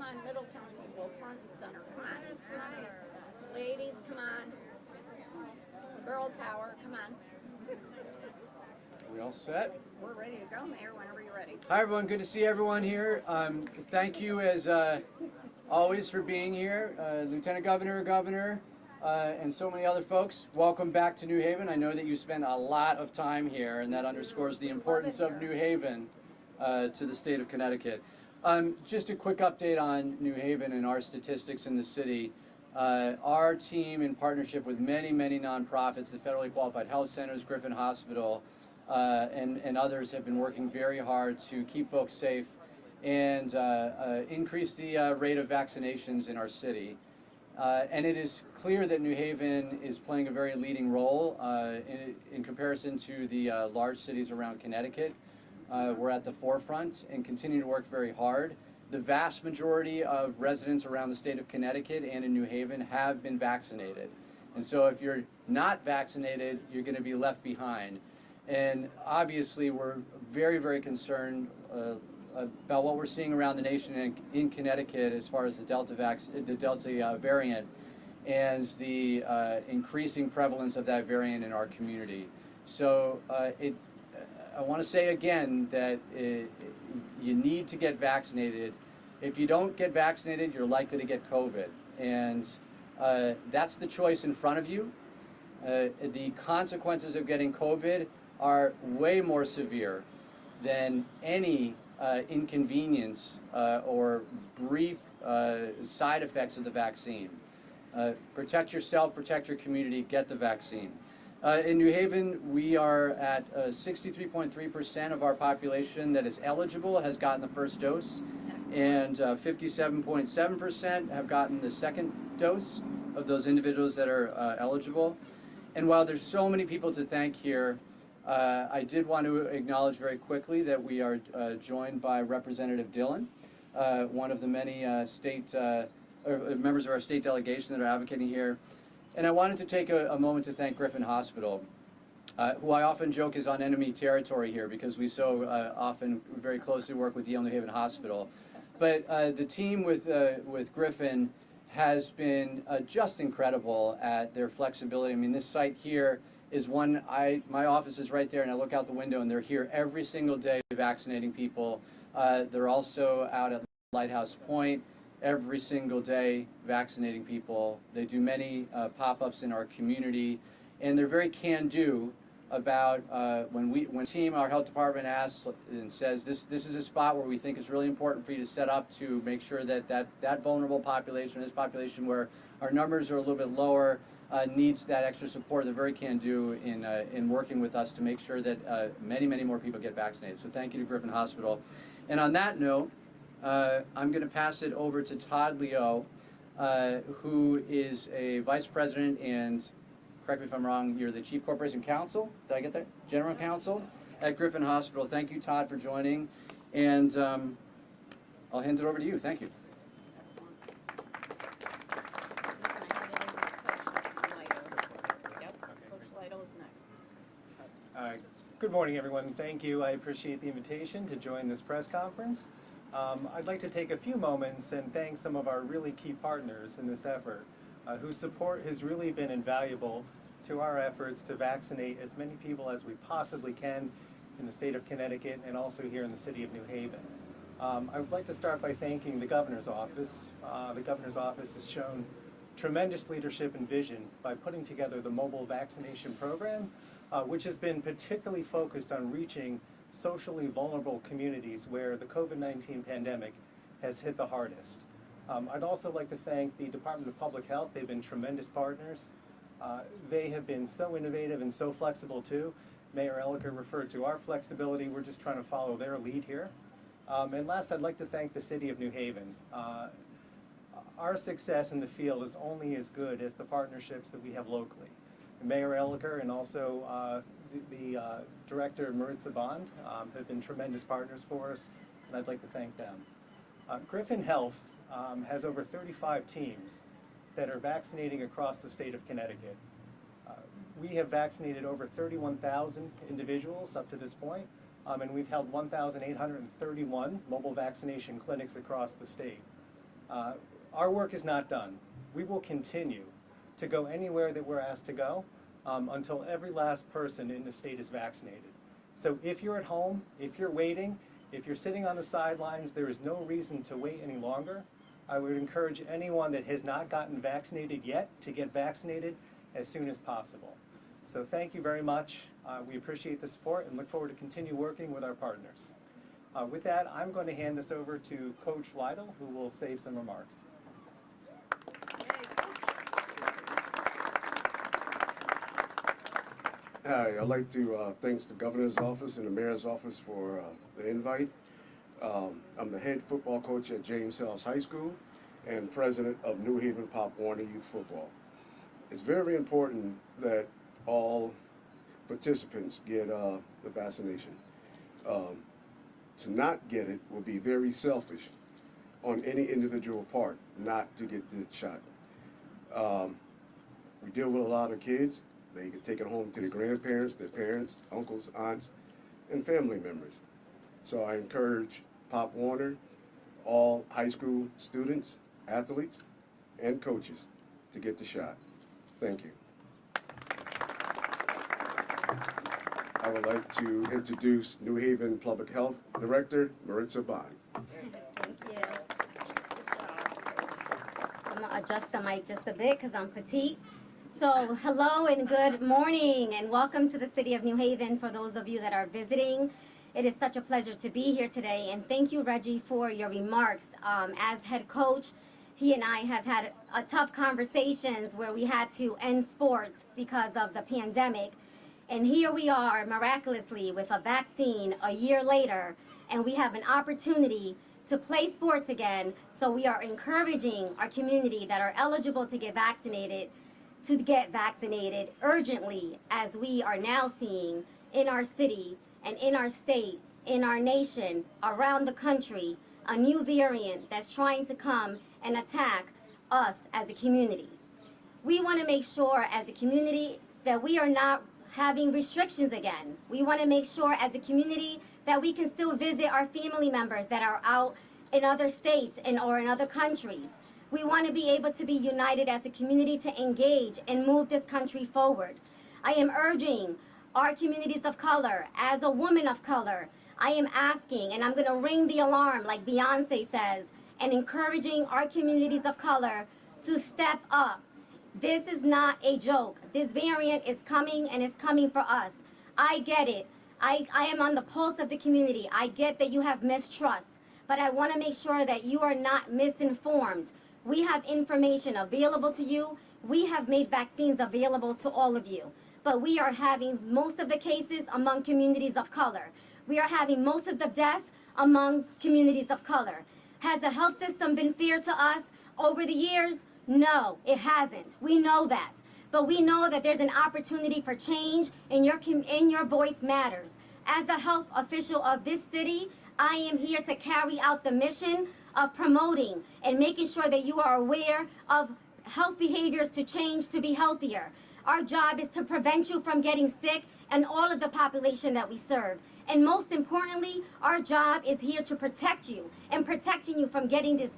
on, Middletown people, front and center. Come on, come on. Ladies, come on. Girl power, come on. We all set? We're ready to go, Mayor, whenever you're ready. Hi everyone, good to see everyone here. Thank you as always for being here. Lieutenant Governor, and so many other folks. Welcome back to New Haven. I know that you spend a lot of time here, and that underscores the importance of New Haven to the state of Connecticut. Just a quick update on New Haven and our statistics in the city. Our team, in partnership with many nonprofits, the Federally Qualified Health Centers, Griffin Hospital, and others, have been working very hard to keep folks safe and increase the rate of vaccinations in our city. And it is clear that New Haven is playing a very leading role in comparison to the large cities around Connecticut. We're at the forefront and continue to work very hard. The vast majority of residents around the state of Connecticut and in New Haven have been vaccinated. And so if you're not vaccinated, you're going to be left behind. And obviously we're very concerned about what we're seeing around the nation and in Connecticut as far as the Delta variant and the increasing prevalence of that variant in our community. So I want to say again that you need to get vaccinated. If you don't get vaccinated, you're likely to get COVID. And that's the choice in front of you. The consequences of getting COVID are way more severe than any inconvenience or brief side effects of the vaccine. Protect yourself, protect your community, get the vaccine. In New Haven, we are at 63.3% of our population that is eligible has gotten the first dose, and 57.7% have gotten the second dose of those individuals that are eligible. And while there's so many people to thank here, I did want to acknowledge very quickly that we are joined by Representative Dillon, one of the many members of our state delegation that are advocating here. And I wanted to take a moment to thank Griffin Hospital, who I often joke is on enemy territory here because we so often very closely work with Yale New Haven Hospital. But the team with Griffin has been just incredible at their flexibility. I mean, this site here is one, my office is right there, and I look out the window and they're here every single day vaccinating people. They're also out at Lighthouse Point every single day vaccinating people. They do many pop-ups in our community, and they're very can-do about when team, our health department asks and says this is a spot where we think it's really important for you to set up to make sure that vulnerable population, this population where our numbers are a little bit lower, needs that extra support. They're very can-do in working with us to make sure that many more people get vaccinated. So thank you to Griffin Hospital. And on that note, I'm going to pass it over to Todd Leo, who is a vice president and, correct me if I'm wrong, you're the chief corporation counsel, did I get that? General counsel at Griffin Hospital. Thank you, Todd, for joining. And I'll hand it over to you. Thank you. Good morning, everyone. Thank you. I appreciate the invitation to join this press conference. I'd like to take a few moments and thank some of our really key partners in this effort, whose support has really been invaluable to our efforts to vaccinate as many people as we possibly can in the state of Connecticut and also here in the city of New Haven. I would like to start by thanking the Governor's Office. The Governor's Office has shown tremendous leadership and vision by putting together the mobile vaccination program, which has been particularly focused on reaching socially vulnerable communities where the COVID-19 pandemic has hit the hardest. I'd also like to thank the Department of Public Health. They've been tremendous partners. They have been so innovative and so flexible too. Mayor Elicker referred to our flexibility. We're just trying to follow their lead here. And last, I'd like to thank the city of New Haven. Our success in the field is only as good as the partnerships that we have locally. Mayor Elicker and also the director, Marissa have been tremendous partners for us, and I'd like to thank them. Griffin Health has over 35 teams that are vaccinating across the state of Connecticut. We have vaccinated over 31,000 individuals up to this point, and we've held 1,831 mobile vaccination clinics across the state. Our work is not done. We will continue to go anywhere that we're asked to go until every last person in the state is vaccinated. So if you're at home, if you're waiting, if you're sitting on the sidelines, there is no reason to wait any longer. I would encourage anyone that has not gotten vaccinated yet to get vaccinated as soon as possible. So thank you very much. We appreciate the support and look forward to continue working with our partners. With that, I'm going to hand this over to Coach Lytle, who will say some remarks. Hi, I'd like to thank the governor's office and the mayor's office for the invite. I'm the head football coach at James Hills High School and president of New Haven Pop Warner Youth Football. It's very important that all participants get the vaccination. To not get it will be very selfish on any individual part not to get the shot. We deal with a lot of kids. They can take it home to their grandparents, their parents, uncles, aunts, and family members. So I encourage Pop Warner, all high school students, athletes, and coaches to get the shot. Thank you. I would like to introduce New Haven Public Health Director, Marissa. Thank you. I'm going to adjust the mic just a bit because I'm petite. So hello and good morning and welcome to the city of New Haven for those of you that are visiting. It is such a pleasure to be here today, and thank you, Reggie, for your remarks. As head coach, he and I have had tough conversations where we had to end sports because of the pandemic. And here we are miraculously with a vaccine a year later, and we have an opportunity to play sports again. So we are encouraging our community that are eligible to get vaccinated urgently, as we are now seeing in our city and in our state, in our nation, around the country, a new variant that's trying to come and attack us as a community. We want to make sure as a community that we are not having restrictions again. We want to make sure as a community that we can still visit our family members that are out in other states or in other countries. We want to be able to be united as a community to engage and move this country forward. I am urging our communities of color, as a woman of color, I am asking, and I'm going to ring the alarm like Beyonce says, and encouraging our communities of color to step up. This is not a joke. This variant is coming, and it's coming for us. I get it. I am on the pulse of the community. I get that you have mistrust, but I want to make sure that you are not misinformed. We have information available to you. We have made vaccines available to all of you, but we are having most of the cases among communities of color. We are having most of the deaths among communities of color. Has the health system been fair to us over the years? No, it hasn't. We know that. But we know that there's an opportunity for change, and your voice matters. As the health official of this city, I am here to carry out the mission of promoting and making sure that you are aware of health behaviors to change to be healthier. Our job is to prevent you from getting sick and all of the population that we serve. And most importantly, our job is here to protect you and protecting you from getting this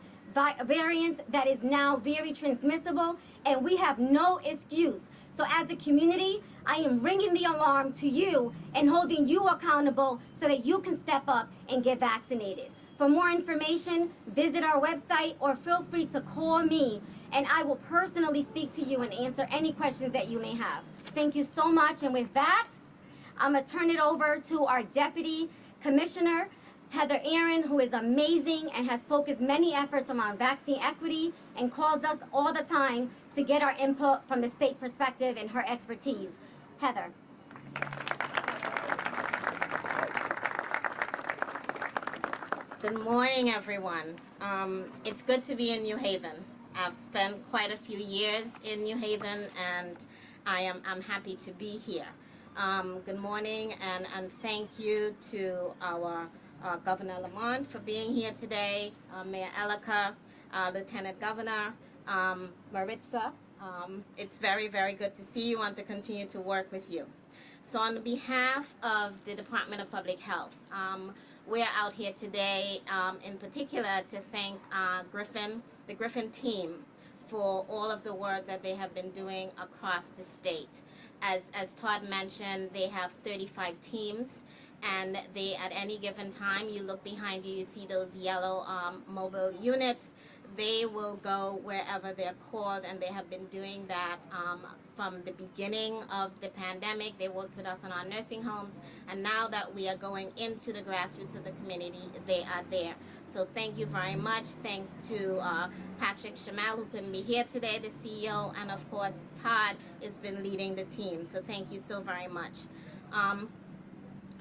variant that is now very transmissible, and we have no excuse. So as a community, I am ringing the alarm to you and holding you accountable so that you can step up and get vaccinated. For more information, visit our website or feel free to call me, and I will personally speak to you and answer any questions that you may have. Thank you so much, and with that, I'm going to turn it over to our Deputy Commissioner, Heather Aaron, who is amazing and has focused many efforts around vaccine equity and calls us all the time to get our input from the state perspective and her expertise. Heather. Good morning, everyone. It's good to be in New Haven. I've spent quite a few years in New Haven, and I'm happy to be here. Good morning, and thank you to our Governor Lamont for being here today, Mayor Elika, Lieutenant Governor Marissa. It's very, very good to see you and to continue to work with you. So on behalf of the Department of Public Health, we're out here today in particular to thank the Griffin team for all of the work that they have been doing across the state. As Todd mentioned, they have 35 teams, and they, at any given time, you look behind you, you see those yellow mobile units. They will go wherever they're called, and they have been doing that from the beginning of the pandemic. They worked with us on our nursing homes, and now that we are going into the grassroots of the community, they are there. So thank you very much. Thanks to Patrick Shamel, who couldn't be here today, the CEO, and of course Todd has been leading the team. So thank you so very much.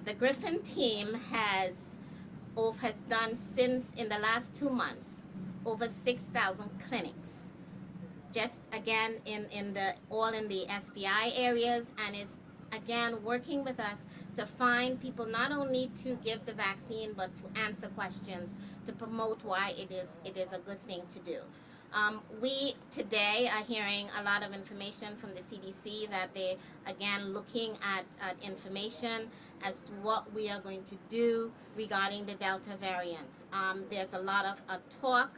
The Griffin team has done, since in the last 2 months, over 6,000 clinics, just again all in the SBI areas, and is again working with us to find people not only to give the vaccine but to answer questions, to promote why it is a good thing to do. We today are hearing a lot of information from the CDC that they again looking at information as to what we are going to do regarding the Delta variant. There's a lot of talk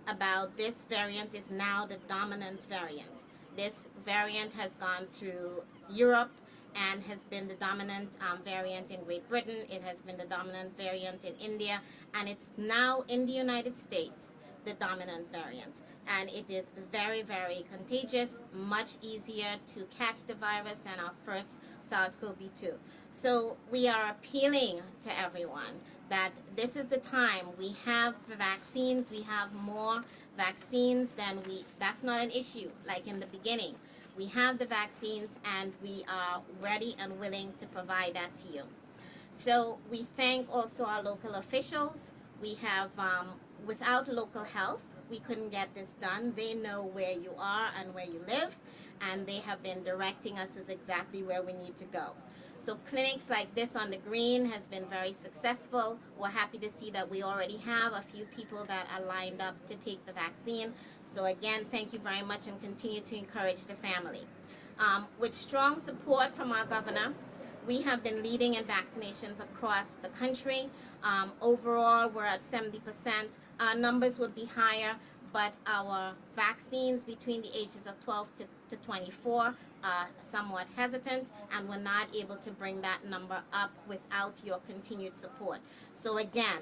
about this variant is now the dominant variant. This variant has gone through Europe and has been the dominant variant in Great Britain. It has been the dominant variant in India, and it's now in the United States, the dominant variant. And it is very, very contagious, much easier to catch the virus than our first SARS-CoV-2. So we are appealing to everyone that this is the time. We have the vaccines, we have more vaccines than that's not an issue like in the beginning. We have the vaccines and we are ready and willing to provide that to you. So we thank also our local officials. We have, without local health, we couldn't get this done. They know where you are and where you live, and they have been directing us as exactly where we need to go. So clinics like this on the green has been very successful. We're happy to see that we already have a few people that are lined up to take the vaccine. So again, thank you very much, and continue to encourage the family. With strong support from our governor, we have been leading in vaccinations across the country. Overall, we're at 70%. Our numbers would be higher, but our vaccines between the ages of 12 to 24 are somewhat hesitant, and we're not able to bring that number up without your continued support. So again,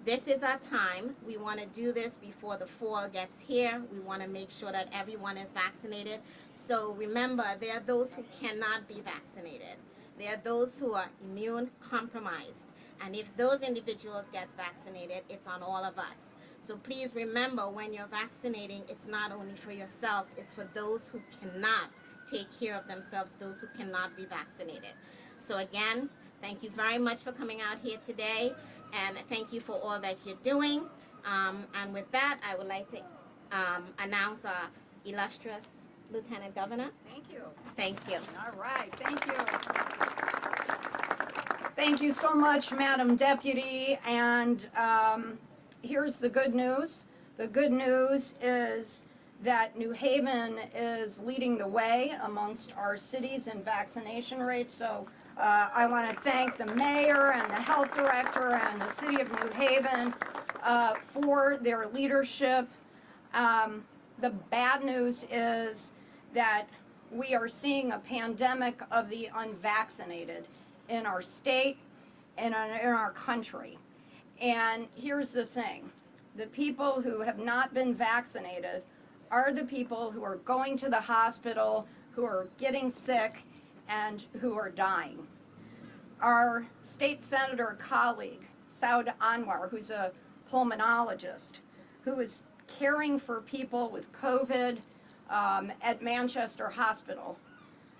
this is our time. We want to do this before the fall gets here. We want to make sure that everyone is vaccinated. So remember, there are those who cannot be vaccinated. There are those who are immune compromised. And if those individuals get vaccinated, it's on all of us. So please remember, when you're vaccinating, it's not only for yourself, it's for those who cannot take care of themselves, those who cannot be vaccinated. So again, thank you very much for coming out here today, and thank you for all that you're doing. And with that, I would like to announce our illustrious Lieutenant Governor. Thank you. Thank you. All right, thank you. Thank you so much, Madam Deputy. And here's the good news. The good news is that New Haven is leading the way amongst our cities in vaccination rates. So I want to thank the mayor and the health director and the city of New Haven for their leadership. The bad news is that we are seeing a pandemic of the unvaccinated in our state and in our country. And here's the thing. The people who have not been vaccinated are the people who are going to the hospital, who are getting sick, and who are dying. Our state senator colleague, Saud Anwar, who's a pulmonologist, who is caring for people with COVID at Manchester Hospital,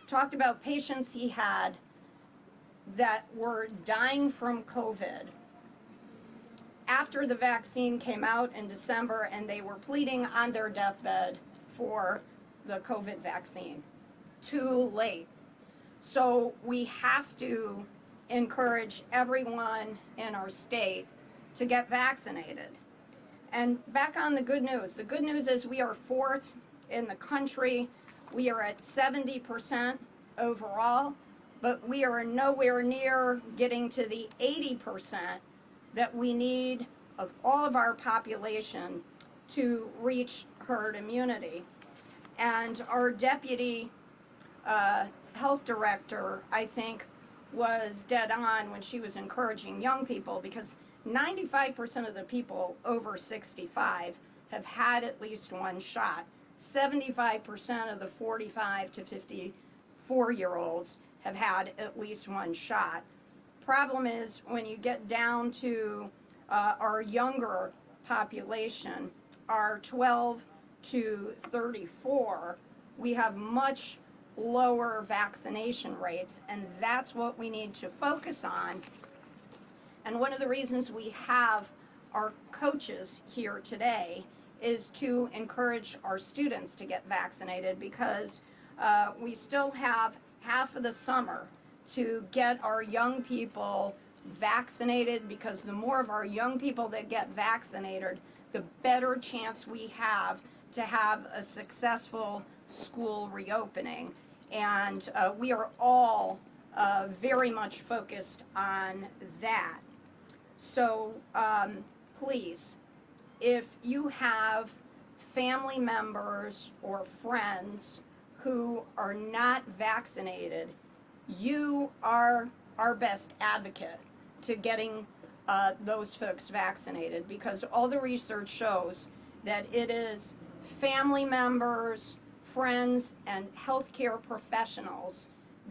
talked about patients he had that were dying from COVID after the vaccine came out in December, and they were pleading on their deathbed for the COVID vaccine. Too late. So we have to encourage everyone in our state to get vaccinated. And back on the good news. The good news is we are fourth in the country. We are at 70% overall, but we are nowhere near getting to the 80% that we need of all of our population to reach herd immunity. And our deputy health director, I think, was dead on when she was encouraging young people, because 95% of the people over 65 have had at least one shot. 75% of the 45 to 54-year-olds have had at least one shot. Problem is, when you get down to our younger population, our 12 to 34, we have much lower vaccination rates, and that's what we need to focus on. And one of the reasons we have our coaches here today is to encourage our students to get vaccinated, because we still have half of the summer to get our young people vaccinated, because the more of our young people that get vaccinated, the better chance we have to have a successful school reopening. And we are all very much focused on that. So please, if you have family members or friends who are not vaccinated, you are our best advocate to getting those folks vaccinated, because all the research shows that it is family members, friends, and healthcare professionals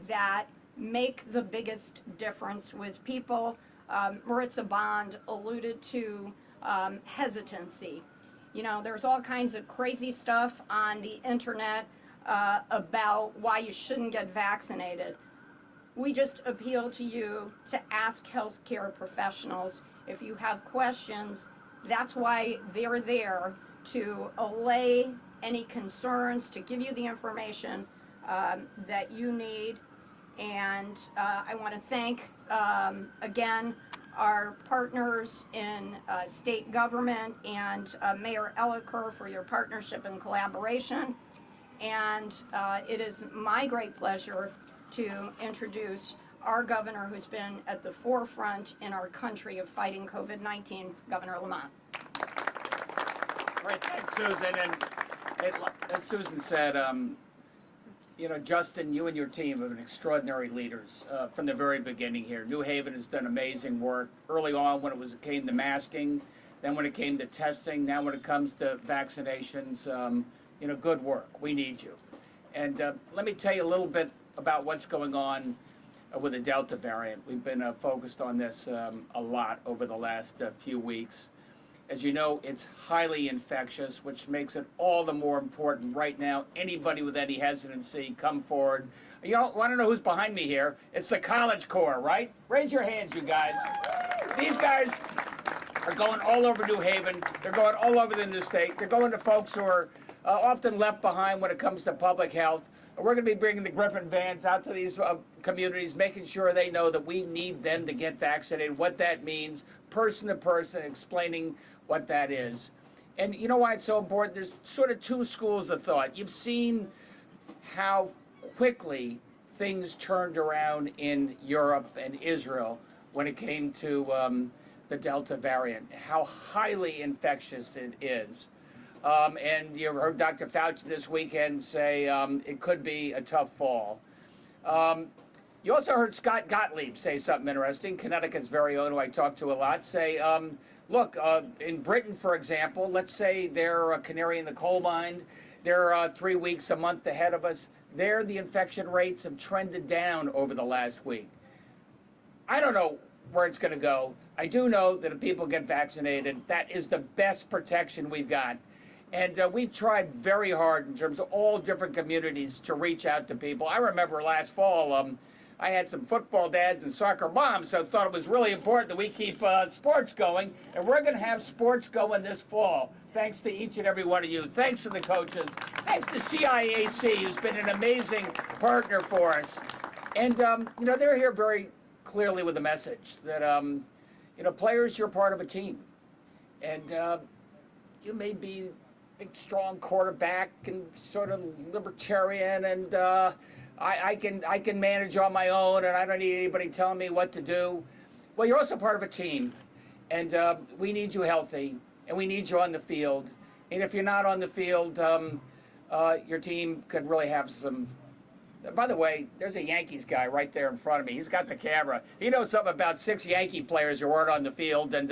that make the biggest difference with people. Marissa Bond alluded to hesitancy. You know, there's all kinds of crazy stuff on the internet about why you shouldn't get vaccinated. We just appeal to you to ask healthcare professionals if you have questions. That's why they're there, to allay any concerns, to give you the information that you need. And I want to thank, again, our partners in state government and Mayor Elliker for your partnership and collaboration. And it is my great pleasure to introduce our governor, who's been at the forefront in our country of fighting COVID-19, Governor Lamont. Great, thanks, Susan. And as Susan said, you know, Justin, you and your team have been extraordinary leaders from the very beginning here. New Haven has done amazing work early on when it came to masking, then when it came to testing, now when it comes to vaccinations. You know, good work. We need you. And let me tell you a little bit about what's going on with the Delta variant. We've been focused on this a lot over the last few weeks. As you know, it's highly infectious, which makes it all the more important right now. Anybody with any hesitancy, come forward. You know, want to know who's behind me here? It's the College Corps, right? Raise your hands, you guys. These guys are going all over New Haven. They're going all over the state. They're going to folks who are often left behind when it comes to public health. We're going to be bringing the Griffin vans out to these communities, making sure they know that we need them to get vaccinated, what that means, person to person, explaining what that is. And you know why it's so important? There's sort of two schools of thought. You've seen how quickly things turned around in Europe and Israel when it came to the Delta variant, how highly infectious it is. And you heard Dr. Fauci this weekend say it could be a tough fall. You also heard Scott Gottlieb say something interesting, Connecticut's very own, who I talk to a lot, say, look, in Britain, for example, let's say they're a canary in the coal mine. They're 3 weeks, a month ahead of us. There, the infection rates have trended down over the last week. I don't know where it's going to go. I do know that if people get vaccinated, that is the best protection we've got. And we've tried very hard in terms of all different communities to reach out to people. I remember last fall, I had some football dads and soccer moms, so I thought it was really important that we keep sports going. And we're going to have sports going this fall, thanks to each and every one of you. Thanks to the coaches. Thanks to CIAC, who's been an amazing partner for us. And, you know, they're here very clearly with a message that, you know, players, you're part of a team. And you may be big, strong quarterback and sort of libertarian, and I can manage on my own, and I don't need anybody telling me what to do. Well, you're also part of a team, And we need you healthy, and we need you on the field. And if you're not on the field, your team could really have some. By the way, there's a Yankees guy right there in front of me. He's got the camera. He knows something about 6 Yankee players who weren't on the field, and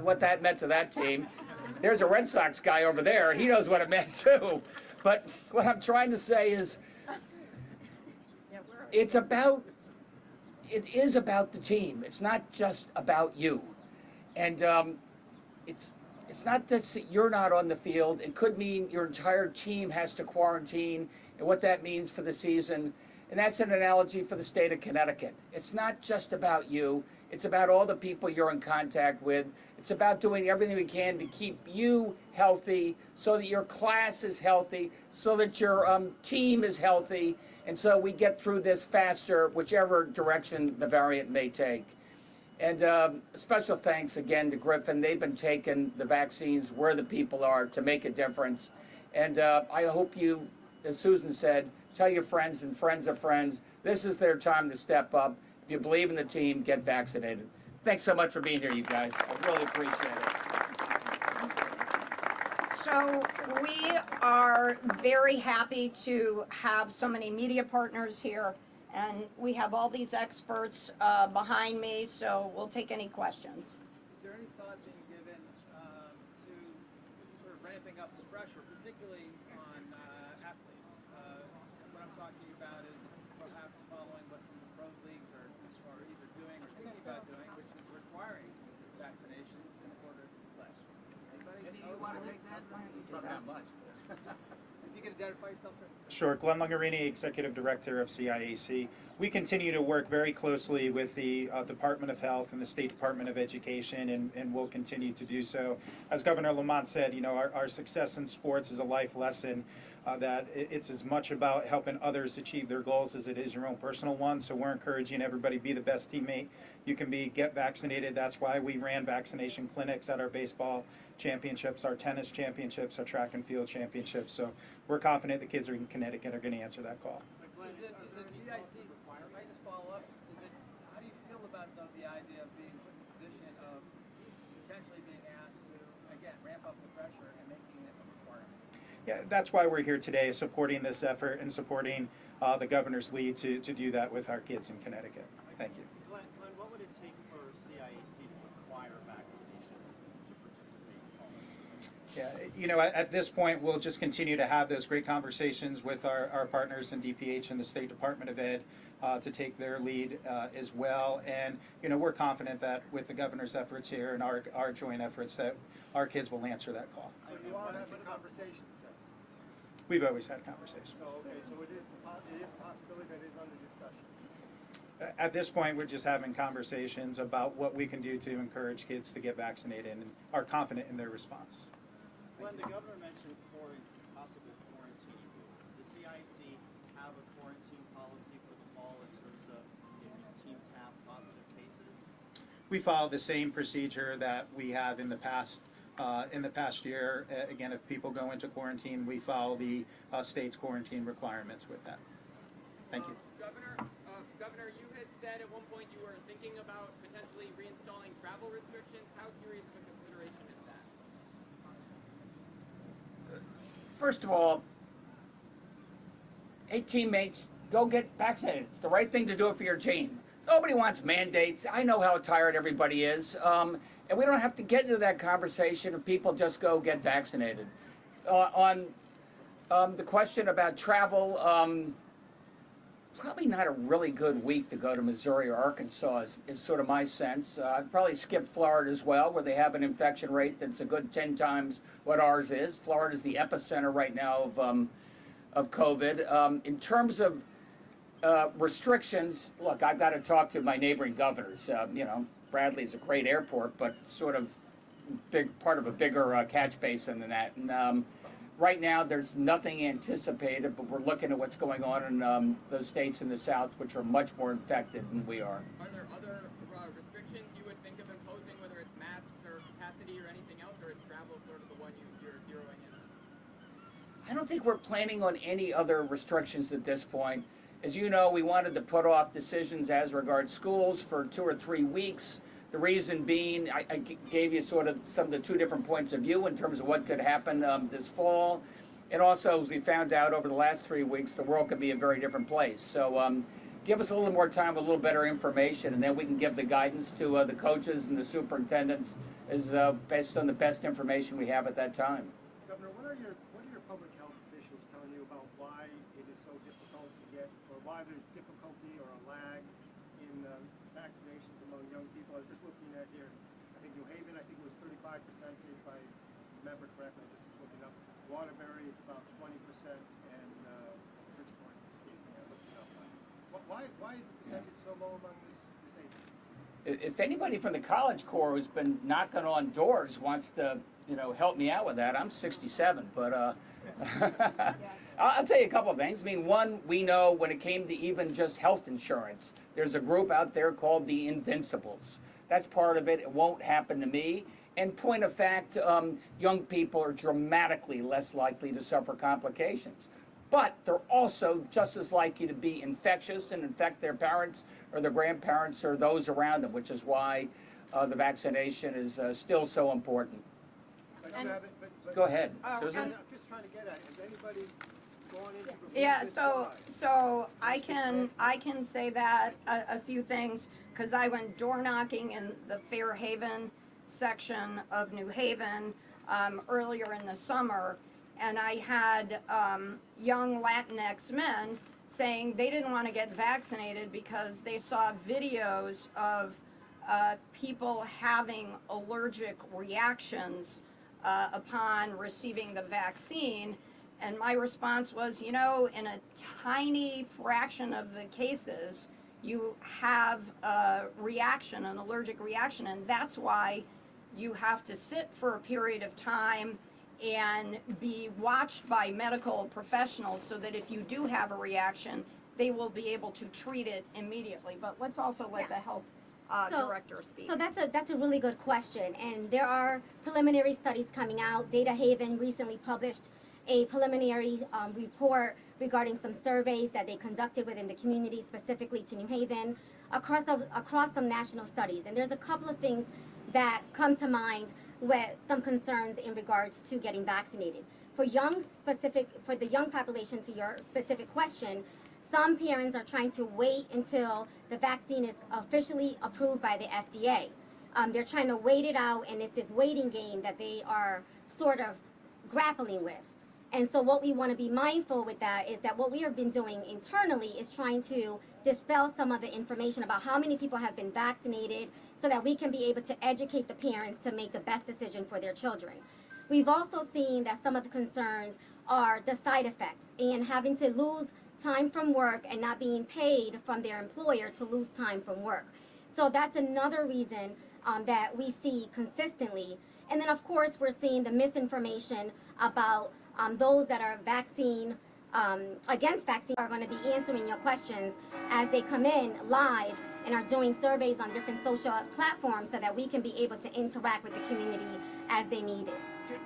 what that meant to that team. There's a Red Sox guy over there. He knows what it meant too. But what I'm trying to say is, it is about the team. It's not just about you. And it's not just that you're not on the field. It could mean your entire team has to quarantine, and what that means for the season. And that's an analogy for the state of Connecticut. It's not just about you. It's about all the people you're in contact with. It's about doing everything we can to keep you healthy, so that your class is healthy, so that your team is healthy, and so we get through this faster, whichever direction the variant may take. And special thanks again to Griffin. They've been taking the vaccines where the people are to make a difference. And I hope you, as Susan said, tell your friends and friends of friends, this is their time to step up. If you believe in the team, get vaccinated. Thanks so much for being here, you guys. I really appreciate it. So we are very happy to have so many media partners here, and we have all these experts behind me, so we'll take any questions. Is there any thought being given to sort of ramping up the pressure, particularly on athletes? What I'm talking about is perhaps following what some of the pro leagues are either doing or thinking about doing, which is requiring vaccinations in order to play. Anybody? You want to take that? Not much. If you could identify yourself, sir. Sure. Glenn Lungarini, Executive Director of CIAC. We continue to work very closely with the Department of Health and the State Department of Education, and will continue to do so. As Governor Lamont said, you know, our success in sports is a life lesson, that it's as much about helping others achieve their goals as it is your own personal one. So we're encouraging everybody, be the best teammate you can be, get vaccinated. That's why we ran vaccination clinics at our baseball championships, our tennis championships, our track and field championships. So we're confident the kids in Connecticut are going to answer that call. Glenn, is it GIC, can I just follow up? How do you feel about the idea of being put in a position of potentially being asked to, again, ramp up the pressure and making it a requirement? Yeah, that's why we're here today, supporting this effort and supporting the governor's lead to do that with our kids in Connecticut. Thank you. Glenn, what would it take for CIAC to require vaccinations to participate? Yeah, you know, at this point, we'll just continue to have those great conversations with our partners in DPH and the State Department of Ed to take their lead as well. And, you know, we're confident that with the governor's efforts here and our joint efforts that our kids will answer that call. So you are having conversations then? We've always had conversations. Oh, okay, so it is a possibility that is under discussion. At this point, we're just having conversations about what we can do to encourage kids to get vaccinated and are confident in their response. When the governor mentioned possible quarantine rules, does CIC have a quarantine policy for the fall in terms of if teams have positive cases? We follow the same procedure that we have in the past year. Again, if people go into quarantine, we follow the state's quarantine requirements with that. Thank you. Governor, you had said at one point you were thinking about potentially reinstalling travel restrictions. How serious of a consideration is that? First of all, hey, teammates, go get vaccinated. It's the right thing to do it for your team. Nobody wants mandates. I know how tired everybody is. And we don't have to get into that conversation if people just go get vaccinated. On the question about travel, probably not a really good week to go to Missouri or Arkansas is sort of my sense. I'd probably skip Florida as well, where they have an infection rate that's a good 10 times what ours is. Florida's the epicenter right now of COVID. In terms of restrictions, look, I've got to talk to my neighboring governors. You know, Bradley's a great airport, but sort of part of a bigger catch basin than that. And right now, there's nothing anticipated, but we're looking at what's going on in those states in the South, which are much more infected than we are. Are there other restrictions you would think of imposing, whether it's masks or capacity or anything else, or is travel sort of the one you're zeroing in on? I don't think we're planning on any other restrictions at this point. As you know, we wanted to put off decisions as regards schools for 2 or 3 weeks. The reason being, I gave you sort of some of the two different points of view in terms of what could happen this fall. And also, as we found out over the last 3 weeks, the world could be a very different place. So give us a little more time, a little better information, and then we can give the guidance to the coaches and the superintendents as based on the best information we have at that time. Governor, what are your public health officials telling you about why it is so difficult to get, or why there's difficulty or a lag in vaccinations among young people? I was just looking at here, I think New Haven, I think it was 35%, if I remember correctly, I just was looking up. Waterbury, about 20%, and Bridgeport, excuse me, I looked it up. Why is the percentage so low among this age? If anybody from the College Corps who's been knocking on doors wants to, help me out with that, I'm 67, but I'll tell you a couple of things. I mean, one, we know when it came to even just health insurance, there's a group out there called the Invincibles. That's part of it. It won't happen to me. And point of fact, young people are dramatically less likely to suffer complications. But they're also just as likely to be infectious and infect their parents or their grandparents or those around them, which is why the vaccination is still so important. Go ahead, Susan. I'm just trying to get at it. Has anybody gone into the Yeah, reasons so why? so I can say that a few things, because I went door knocking in the Fairhaven section of New Haven earlier in the summer, and I had young Latinx men saying they didn't want to get vaccinated because they saw videos of people having allergic reactions upon receiving the vaccine. And my response was, in a tiny fraction of the cases, you have a reaction, an allergic reaction, and that's why you have to sit for a period of time and be watched by medical professionals so that if you do have a reaction, they will be able to treat it immediately. But let's also let the health director speak. So that's a really good question, and there are preliminary studies coming out. Data Haven recently published a preliminary report regarding some surveys that they conducted within the community, specifically to New Haven, across some national studies. And there's a couple of things that come to mind with some concerns in regards to getting vaccinated. For the young population, to your specific question, some parents are trying to wait until the vaccine is officially approved by the FDA. They're trying to wait it out, and it's this waiting game that they are sort of grappling with. And so what we want to be mindful with that is that what we have been doing internally is trying to dispel some of the information about how many people have been vaccinated so that we can be able to educate the parents to make the best decision for their children. We've also seen that some of the concerns are the side effects and having to lose time from work and not being paid from their employer to lose time from work. So that's another reason that we see consistently. And then of course we're seeing the misinformation about those that are against vaccine are going to be answering your questions as they come in live and are doing surveys on different social platforms so that we can be able to interact with the community as they need it.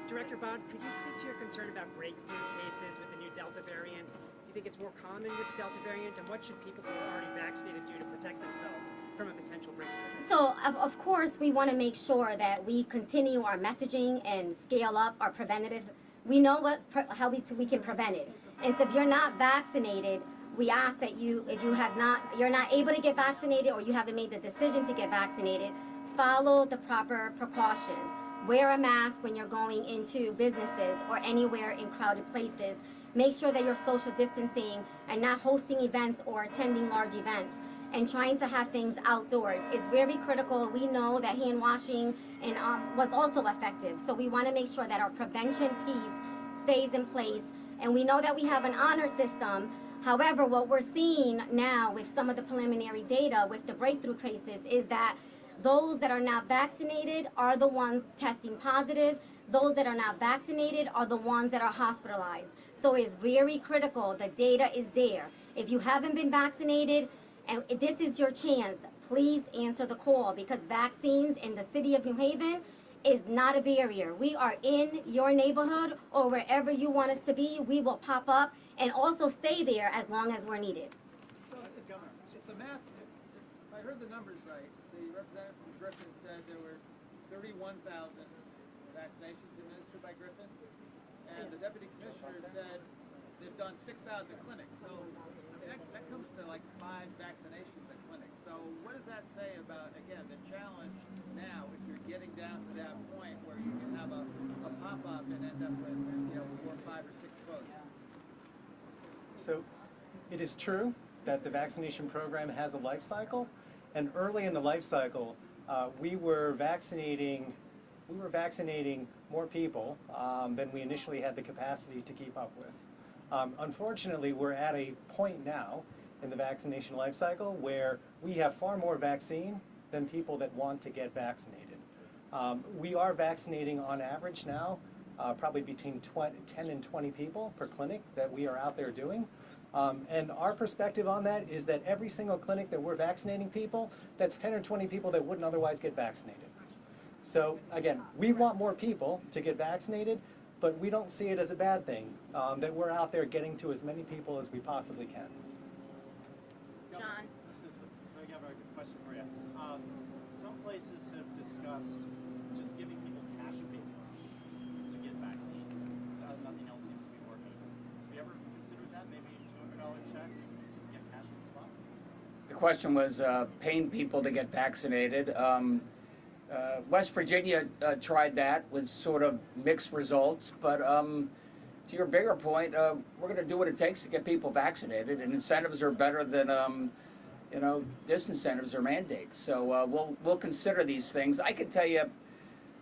Director Bond, could you speak to your concern about breakthrough cases with the new Delta variant? Do you think it's more common with the Delta variant, and what should people who are already vaccinated do to protect themselves from a potential breakthrough? So, of course, we want to make sure that we continue our messaging and scale up our preventative. We know how we can prevent it. And so if you're not vaccinated, we ask that if you're not able to get vaccinated or you haven't made the decision to get vaccinated, follow the proper precautions. Wear a mask when you're going into businesses or anywhere in crowded places. Make sure that you're social distancing and not hosting events or attending large events. And trying to have things outdoors is very critical. We know that hand washing was also effective. So we want to make sure that our prevention piece stays in place. And we know that we have an honor system. However, what we're seeing now with some of the preliminary data with the breakthrough cases is that those that are not vaccinated are the ones testing positive. Those that are not vaccinated are the ones that are hospitalized. So it's very critical. The data is there. If you haven't been vaccinated, and this is your chance, please answer the call, because vaccines in the city of New Haven is not a barrier. We are in your neighborhood or wherever you want us to be. We will pop up and also stay there as long as we're needed. So, Governor, if the math, if I heard the numbers right, the representative from Griffin said there were 31,000 vaccinations administered by Griffin, and the deputy commissioner said they've done 6,000 clinics. So that comes to like 5 vaccinations a clinic. So what does that say about, again, the challenge now if you're getting down to that point where you can have a pop-up and end up with 4, 5, or 6 folks? So it is true that the vaccination program has a life cycle, and early in the life cycle, we were vaccinating more people than we initially had the capacity to keep up with. Unfortunately, we're at a point now in the vaccination life cycle where we have far more vaccine than people that want to get vaccinated. We are vaccinating on average now probably between 10 and 20 people per clinic that we are out there doing. And our perspective on that is that every single clinic that we're vaccinating people, that's 10 or 20 people that wouldn't otherwise get vaccinated. So again, we want more people to get vaccinated, but we don't see it as a bad thing that we're out there getting to as many people as we possibly can. John. I have a question for you. Some places have discussed just giving people cash payments to get vaccines. Nothing else seems to be working. Have you ever considered that? Maybe a $200 check, just get cash in the spot? The question was paying people to get vaccinated. West Virginia tried that with sort of mixed results, but to your bigger point, we're going to do what it takes to get people vaccinated, and incentives are better than disincentives or mandates. So we'll consider these things. I can tell you,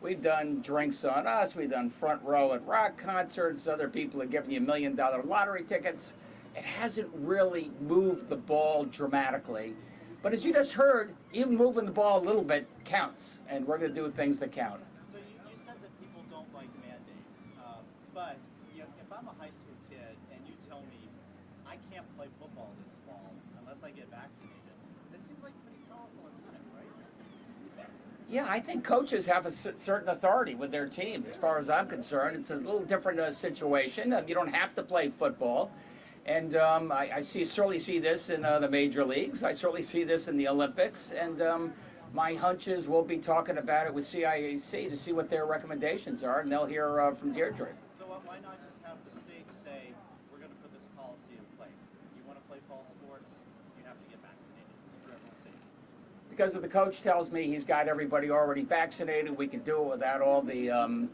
we've done drinks on us, we've done front row at rock concerts, other people have given you $1 million lottery tickets. It hasn't really moved the ball dramatically. But as you just heard, even moving the ball a little bit counts, and we're going to do things that count. So you said that people don't like mandates, but if I'm a high school kid and you tell me I can't play football this fall unless I get vaccinated, that seems like a pretty powerful incentive, right? Yeah, I think coaches have a certain authority with their team. As far as I'm concerned, it's a little different situation. You don't have to play football. And I certainly see this in the major leagues. I certainly see this in the Olympics. And my hunch is we'll be talking about it with CIAC to see what their recommendations are, and they'll hear from Deirdre. So why not just have the state say, we're going to put this policy in place? If you want to play fall sports, you have to get vaccinated. It's for everyone's safety. Because if the coach tells me he's got everybody already vaccinated, we can do it without all the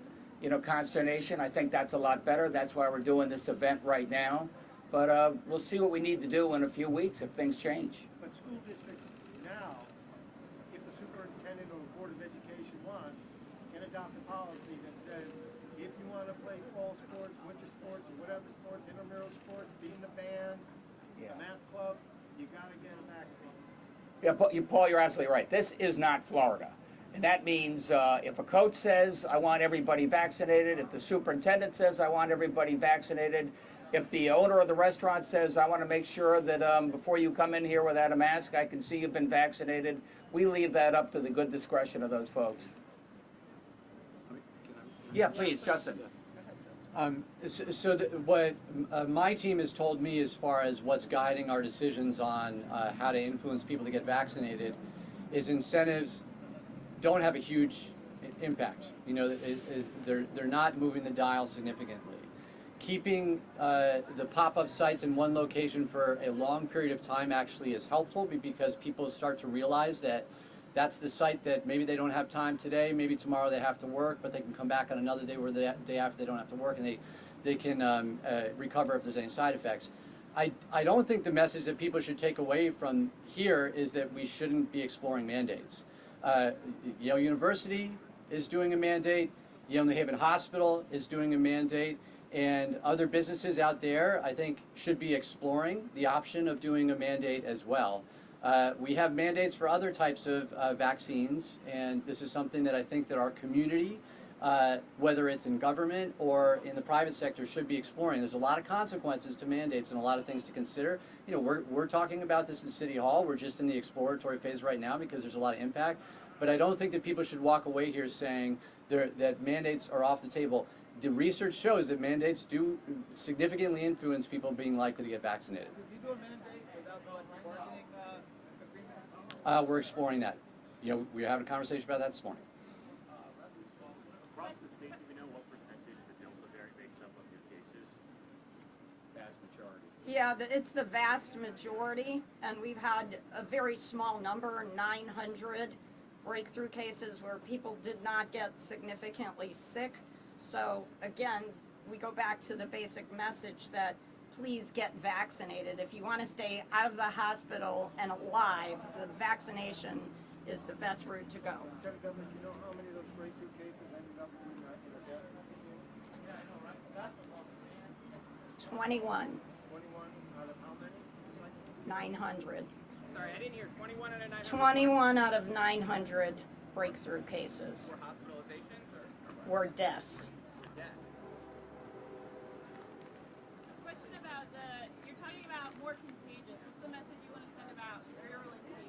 consternation. I think that's a lot better. That's why we're doing this event right now. But we'll see what we need to do in a few weeks if things change. But school districts now, if the superintendent or Board of Education wants, can adopt a policy that says, if you want to play fall sports, winter sports, or whatever sports, intramural sports, be in the band, the math club, you got to get a vaccine. Yeah, Paul, you're absolutely right. This is not Florida. And that means if a coach says, I want everybody vaccinated, if the superintendent says, I want everybody vaccinated, if the owner of the restaurant says, I want to make sure that before you come in here without a mask, I can see you've been vaccinated, we leave that up to the good discretion of those folks. Yeah, please, Justin. What my team has told me as far as what's guiding our decisions on how to influence people to get vaccinated is incentives don't have a huge impact. They're not moving the dial significantly. Keeping the pop-up sites in one location for a long period of time actually is helpful because people start to realize that that's the site that maybe they don't have time today, maybe tomorrow they have to work, but they can come back on another day where the day after they don't have to work, and they can recover if there's any side effects. I don't think the message that people should take away from here is that we shouldn't be exploring mandates. Yale University is doing a mandate, Yale New Haven Hospital is doing a mandate, and other businesses out there, I think, should be exploring the option of doing a mandate as well. We have mandates for other types of vaccines, and this is something that I think that our community, whether it's in government or in the private sector, should be exploring. There's a lot of consequences to mandates and a lot of things to consider. We're talking about this in City Hall. We're just in the exploratory phase right now because there's a lot of impact. But I don't think that people should walk away here saying that mandates are off the table. The research shows that mandates do significantly influence people being likely to get vaccinated. Could you do a mandate without the bargaining agreement? We're exploring that. we were having a conversation about that this morning. Across the state, do we know what percentage the Delta variant makes up of your cases? Vast majority. Yeah, it's the vast majority, and we've had a very small number, 900 breakthrough cases where people did not get significantly sick. So again, we go back to the basic message that please get vaccinated. If you want to stay out of the hospital and alive, the vaccination is the best route to go. Lieutenant Governor, do you know how many of those breakthrough cases ended up in a death? 21, 21 out of how many? 900. Sorry, I didn't hear 21 out of 900. 21 out of 900 breakthrough cases Were hospitalizations or were deaths. deaths? Question about you're talking about more contagious. What's the message you want to send about virulence of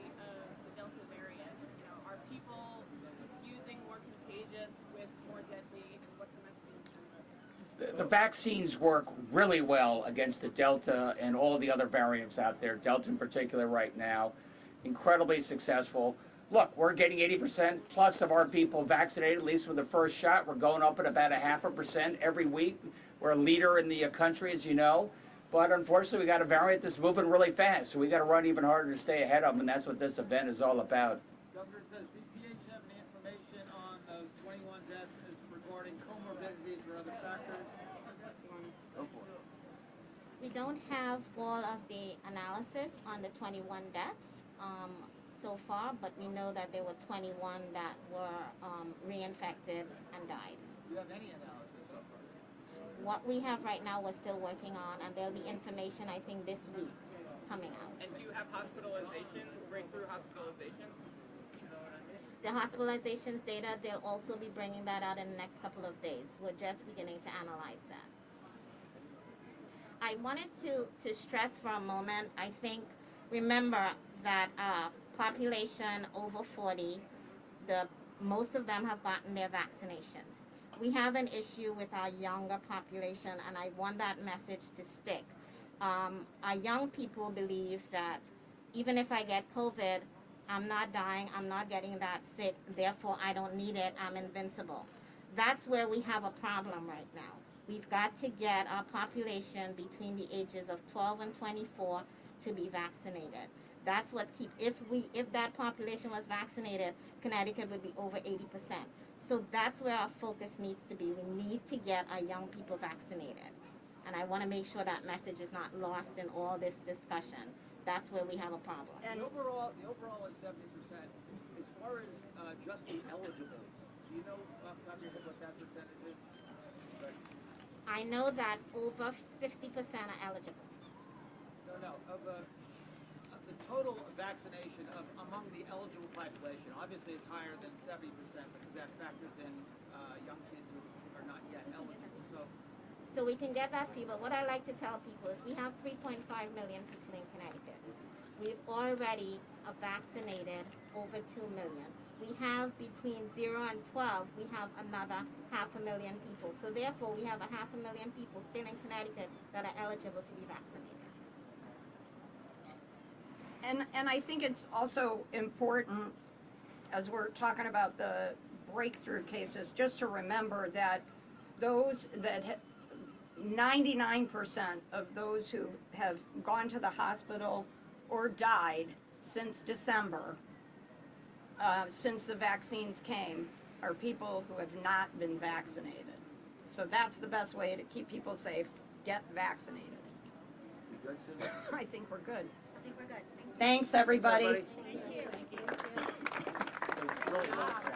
the Delta variant? You know, are people confusing more contagious with more deadly? And what's the message you want to send about? The vaccines work really well against the Delta and all the other variants out there, Delta in particular right now, incredibly successful. Look, we're getting 80% plus of our people vaccinated, at least with the first shot. We're going up at about 0.5% every week. We're a leader in the country, as you know. But unfortunately, we got a variant that's moving really fast, so we got to run even harder to stay ahead of them, and that's what this event is all about. Governor, does DPH have any information on those 21 deaths regarding comorbidities or other factors? We don't have all of the analysis on the 21 deaths so far, but we know that there were 21 that were reinfected and died. Do you have any analysis so far? What we have right now, we're still working on, and there'll be information, I think, this week coming out. And do you have hospitalizations, breakthrough hospitalizations? The hospitalizations data, they'll also be bringing that out in the next couple of days. We're just beginning to analyze that. I wanted to stress for a moment, I think, remember that population over 40, most of them have gotten their vaccinations. We have an issue with our younger population, and I want that message to stick. Our young people believe that even if I get COVID, I'm not dying, I'm not getting that sick, therefore I don't need it, I'm invincible. That's where we have a problem right now. We've got to get our population between the ages of 12 and 24 to be vaccinated. That's what's if that population was vaccinated, Connecticut would be over 80%. So that's where our focus needs to be. We need to get our young people vaccinated. And I want to make sure that message is not lost in all this discussion. That's where we have a problem. And the overall is 70%. As far as just the eligibles, do you know off the top of your head what that percentage is? I know that over 50% are eligible. No, of the total vaccination among the eligible population. Obviously, it's higher than 70% because that factors in young kids who are not yet eligible. So we can get that people. What I like to tell people is we have 3.5 million people in Connecticut. We've already vaccinated over 2 million. We have between 0 and 12, we have another 500,000 people. So therefore, we have 500,000 people still in Connecticut that are eligible to be vaccinated. And I think it's also important, as we're talking about the breakthrough cases, just to remember that those that 99% of those who have gone to the hospital or died since December, since the vaccines came, are people who have not been vaccinated. So that's the best way to keep people safe. Get vaccinated. You good, Susan? I think we're good. I think we're good. Thanks, everybody. Thank you. Really well said.